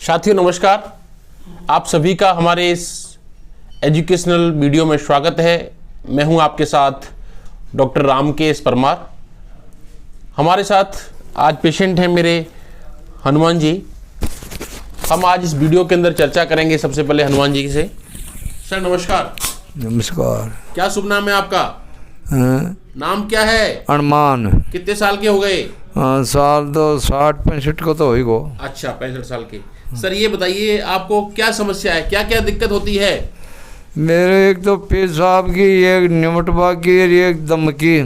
साथियों नमस्कार, आप सभी का हमारे इस एजुकेशनल वीडियो में स्वागत है। मैं हूं आपके साथ डॉक्टर रामकेश परमार। हमारे साथ आज पेशेंट हैं मेरे हनुमान जी। हम आज इस वीडियो के अंदर चर्चा करेंगे सबसे पहले हनुमान जी से। सर नमस्कार। नमस्कार। क्या शुभ नाम है आपका? नाम क्या है? अरमान। कितने साल के हो गए? साल तो 60-65 को तो हो ही गो। अच्छा, 65 साल के। सर ये बताइए आपको क्या समस्या है, क्या क्या दिक्कत होती है? मेरे एक तो पेशाब की, एक निमटवा की और एक दम की।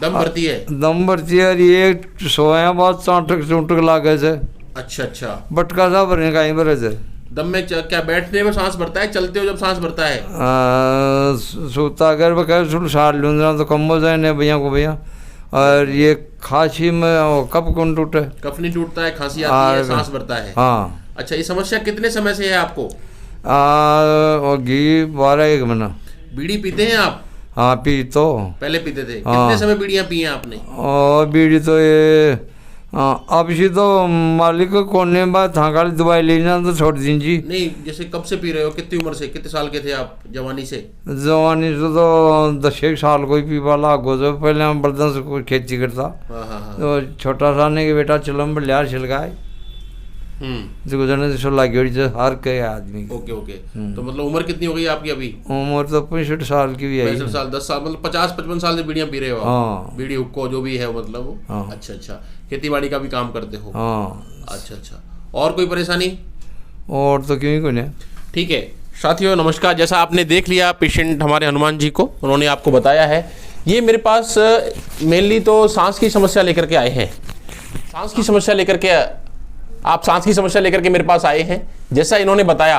दम भरती है? दम भरती है और एक सोया बाद चांटक चूंटक लागे से। अच्छा अच्छा। बटका सा भरने का ही भरे से। दम में क्या बैठने में सांस भरता है, चलते हो जब सांस भरता है? सूता अगर बकैर सुन सार लूंगा तो कम हो जाए ने भैया को भैया। और ये खांसी में कप कौन टूटे? कफ नहीं टूटता है, खांसी आती है, सांस भरता है। हाँ। अच्छा, ये समस्या कितने समय से है आपको? और घी 12-1 महीना। बीड़ी पीते हैं आप? हाँ पी तो पहले पीते थे। हाँ। कितने समय बीड़ियां पी हैं आपने? और बीड़ी तो ये अब सी तो मालिक को कोने बाद थाकाली दवाई लेना तो छोड़ दीजिए। नहीं, जैसे कब से पी रहे हो, कितनी उम्र से, कितने साल के थे आप जवानी से? जवानी से तो 10 साल कोई पीवा लागो जो पहले हम बर्तन से कोई खेती करता। हाँ हाँ हाँ। तो छोटा सा ने के बेटा चलम बलियार छिलकाए जो गुजरने से सोला गेड़ी से हर के आदमी। Okay okay. तो मतलब उम्र कितनी हो गई आपकी अभी? उम्र तो 65 साल की भी है। 65 साल, 10 साल, मतलब 50-55 साल से बीड़ियां पी रहे हो आप? हाँ। बीड़ी हुक्को जो भी है मतलब। हाँ। अच्छा अच्छा। खेती बाड़ी का भी काम करते हो? हाँ। अच्छा अच्छा। और कोई परेशानी? और तो क्यों ही कोई नहीं। ठीक है साथियों नमस्कार। जैसा आपने देख लिया पेशेंट हमारे हनुमान जी को, उन्होंने आपको बताया है। ये मेरे पास मेनली तो सांस की समस्या लेकर के आए हैं। सांस की समस्या लेकर के आप सांस की समस्या लेकर के मेरे पास आए हैं। जैसा इन्होंने बताया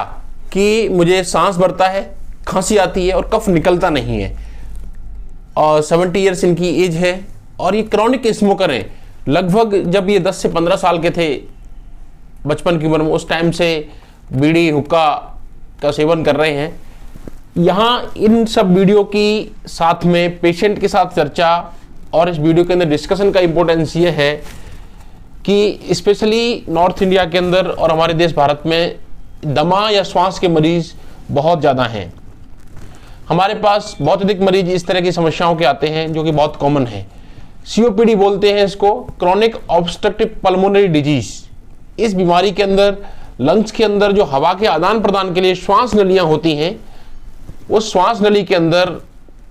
कि मुझे सांस भरता है, खांसी आती है और कफ निकलता नहीं है, और 70 ईयर्स इनकी एज है और ये क्रॉनिक स्मोकर हैं। लगभग जब ये 10 से 15 साल के थे, बचपन की उम्र में, उस टाइम से बीड़ी हुक्का का सेवन कर रहे हैं। यहाँ इन सब वीडियो की साथ में पेशेंट के साथ चर्चा और इस वीडियो के अंदर डिस्कशन का इम्पोर्टेंस ये है कि स्पेशली नॉर्थ इंडिया के अंदर और हमारे देश भारत में दमा या श्वास के मरीज बहुत ज़्यादा हैं। हमारे पास बहुत अधिक मरीज इस तरह की समस्याओं के आते हैं जो कि बहुत कॉमन है। COPD बोलते हैं इसको, क्रॉनिक ऑब्स्ट्रक्टिव पल्मोनरी डिजीज। इस बीमारी के अंदर लंग्स के अंदर जो हवा के आदान प्रदान के लिए श्वास नलियां होती हैं, उस श्वास नली के अंदर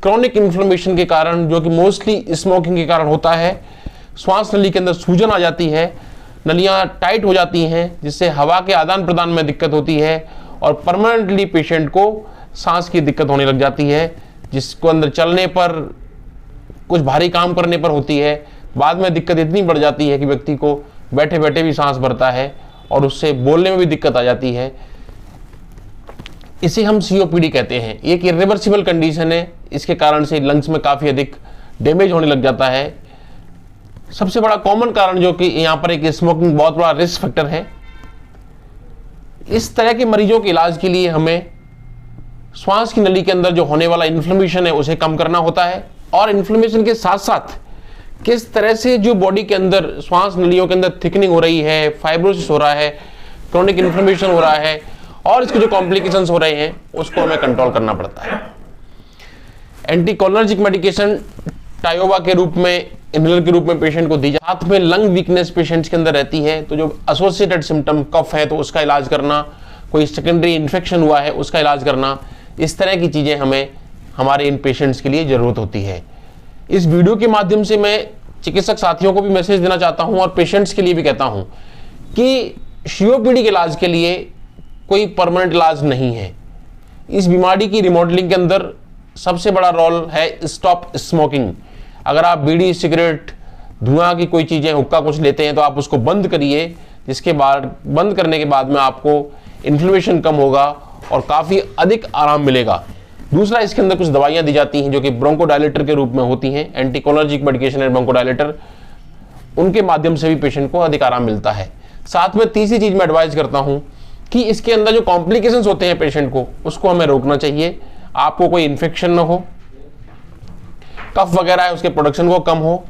क्रॉनिक इन्फ्लेमेशन के कारण, जो कि मोस्टली स्मोकिंग के कारण होता है, श्वास नली के अंदर सूजन आ जाती है, नलियां टाइट हो जाती हैं, जिससे हवा के आदान प्रदान में दिक्कत होती है और परमानेंटली पेशेंट को सांस की दिक्कत होने लग जाती है, जिसको अंदर चलने पर, कुछ भारी काम करने पर होती है। बाद में दिक्कत इतनी बढ़ जाती है कि व्यक्ति को बैठे बैठे भी सांस भरता है और उससे बोलने में भी दिक्कत आ जाती है। इसे हम COPD कहते हैं। एक इरिवर्सिबल कंडीशन है, इसके कारण से लंग्स में काफ़ी अधिक डैमेज होने लग जाता है। सबसे बड़ा कॉमन कारण जो कि यहाँ पर एक स्मोकिंग बहुत बड़ा रिस्क फैक्टर है। इस तरह के मरीजों के इलाज के लिए हमें श्वास की नली के अंदर जो होने वाला इन्फ्लेमेशन है उसे कम करना होता है, और इन्फ्लेमेशन के साथ साथ किस तरह से जो बॉडी के अंदर श्वास नलियों के अंदर थिकनिंग हो रही है, फाइब्रोसिस हो रहा है, क्रॉनिक इन्फ्लेमेशन हो रहा है और इसके जो कॉम्प्लिकेशंस हो रहे हैं उसको हमें कंट्रोल करना पड़ता है। एंटीकोलिनर्जिक मेडिकेशन टायोबा के रूप में, इनहेलर के रूप में पेशेंट को दी जाती है। साथ में लंग वीकनेस पेशेंट्स के अंदर रहती है, तो जो एसोसिएटेड सिम्टम कफ है तो उसका इलाज करना, कोई सेकेंडरी इन्फेक्शन हुआ है उसका इलाज करना, इस तरह की चीज़ें हमें हमारे इन पेशेंट्स के लिए ज़रूरत होती है। इस वीडियो के माध्यम से मैं चिकित्सक साथियों को भी मैसेज देना चाहता हूँ और पेशेंट्स के लिए भी कहता हूँ कि COPD के इलाज के लिए कोई परमानेंट इलाज नहीं है। इस बीमारी की रिमॉडलिंग के अंदर सबसे बड़ा रोल है स्टॉप स्मोकिंग। अगर आप बीड़ी, सिगरेट, धुआं की कोई चीज़ें, हुक्का कुछ लेते हैं तो आप उसको बंद करिए, जिसके बाद बंद करने के बाद में आपको इन्फ्लेमेशन कम होगा और काफ़ी अधिक आराम मिलेगा। दूसरा, इसके अंदर कुछ दवाइयाँ दी जाती हैं जो कि ब्रोंकोडायलेटर के रूप में होती हैं, एंटीकोलिनर्जिक मेडिकेशन एंड ब्रोंकोडायलेटर, उनके माध्यम से भी पेशेंट को अधिक आराम मिलता है। साथ में तीसरी चीज़ मैं एडवाइस करता हूँ कि इसके अंदर जो कॉम्प्लिकेशंस होते हैं पेशेंट को, उसको हमें रोकना चाहिए। आपको कोई इन्फेक्शन ना हो, कफ वगैरह है उसके प्रोडक्शन को कम हो,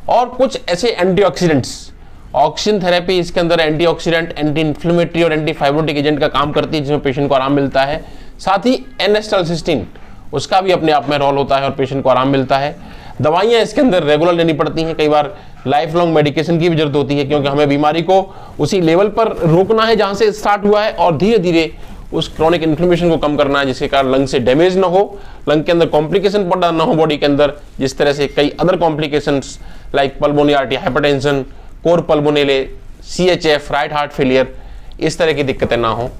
और कुछ ऐसे एंटीऑक्सीडेंट्स ऑक्सीजन थेरेपी इसके अंदर एंटीऑक्सीडेंट, एंटी इन्फ्लेमेटरी और एंटी फाइब्रोटिक एजेंट का काम करती है, जिसमें पेशेंट को आराम मिलता है। साथ ही N-acetylcysteine उसका भी अपने आप में रोल होता है और पेशेंट को आराम मिलता है। दवाइयाँ इसके अंदर रेगुलर लेनी पड़ती हैं, कई बार लाइफ लॉन्ग मेडिकेशन की भी जरूरत होती है, क्योंकि हमें बीमारी को उसी लेवल पर रोकना है जहाँ से स्टार्ट हुआ है और धीरे धीरे उस क्रोनिक इन्फ्लेमेशन को कम करना है, जिसके कारण लंग से डैमेज ना हो, लंग के अंदर कॉम्प्लिकेशन पैदा ना हो बॉडी के अंदर, जिस तरह से कई other complications like pulmonary artery hypertension, cor pulmonale, CHF, right heart failure, इस तरह की दिक्कतें ना हो।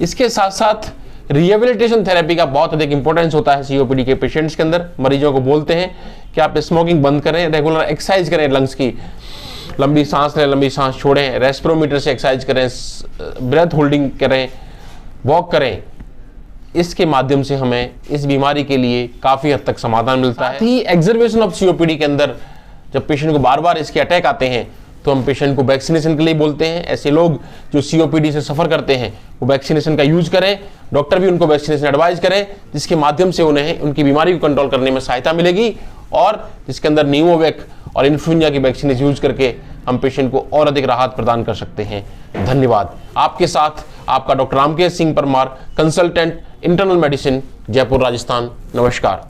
इसके साथ साथ रिहेबिलिटेशन थेरेपी का बहुत अधिक इंपॉर्टेंस होता है COPD के पेशेंट्स के अंदर। मरीजों को बोलते हैं कि आप स्मोकिंग बंद करें, रेगुलर एक्सरसाइज करें, लंग्स की लंबी सांस लें, लंबी सांस छोड़ें, रेस्पिरोमीटर से एक्सरसाइज करें, ब्रेथ होल्डिंग करें, वॉक करें। इसके माध्यम से हमें इस बीमारी के लिए काफ़ी हद तक समाधान मिलता है। साथ ही एग्जर्वेशन ऑफ COPD के अंदर जब पेशेंट को बार बार इसके अटैक आते हैं तो हम पेशेंट को वैक्सीनेशन के लिए बोलते हैं। ऐसे लोग जो COPD से सफ़र करते हैं वो वैक्सीनेशन का यूज करें, डॉक्टर भी उनको वैक्सीनेशन एडवाइज करें, जिसके माध्यम से उन्हें उनकी बीमारी को कंट्रोल करने में सहायता मिलेगी और जिसके अंदर न्यूमोवैक और इन्फ्लुएंजा की वैक्सीन यूज करके हम पेशेंट को और अधिक राहत प्रदान कर सकते हैं। धन्यवाद। आपके साथ आपका doctor Ramkesh Singh Parmar, consultant internal medicine, Jaipur, Rajasthan. नमस्कार।